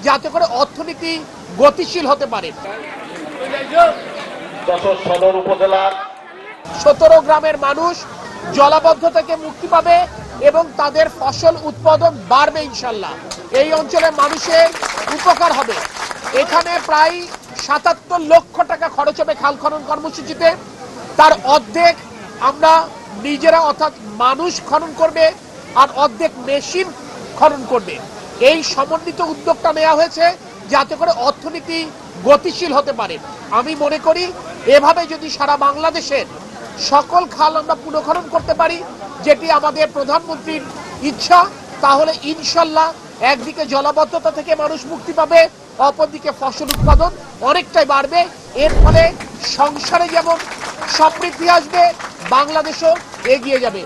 যাতে করে অর্থনীতি গতিশীল হতে পারে। 17 গ্রামের মানুষ জলাবদ্ধতা থেকে মুক্তি পাবে এবং তাদের ফসল উৎপাদন বাড়বে ইনশাল্লাহ। এই অঞ্চলের মানুষের উপকার হবে। এখানে প্রায় 77 লক্ষ টাকা খরচ হবে খাল খনন কর্মসূচিতে। তার অর্ধেক আমরা নিজেরা অর্থাৎ মানুষ খনন করবে আর অর্ধেক মেশিন খনন করবে। এই সমন্বিত উদ্যোগটা নেওয়া হয়েছে যাতে করে অর্থনীতি গতিশীল হতে পারে। আমি মনে করি এভাবে যদি সারা বাংলাদেশের সকল খাল আমরা পুনঃখনন করতে পারি, যেটি আমাদের প্রধানমন্ত্রীর ইচ্ছা, তাহলে ইনশাল্লাহ একদিকে জলাবদ্ধতা থেকে মানুষ মুক্তি পাবে, অপরদিকে ফসল উৎপাদন অনেকটাই বাড়বে। এর ফলে সংসারে যেমন সমৃদ্ধি আসবে, বাংলাদেশও এগিয়ে যাবে।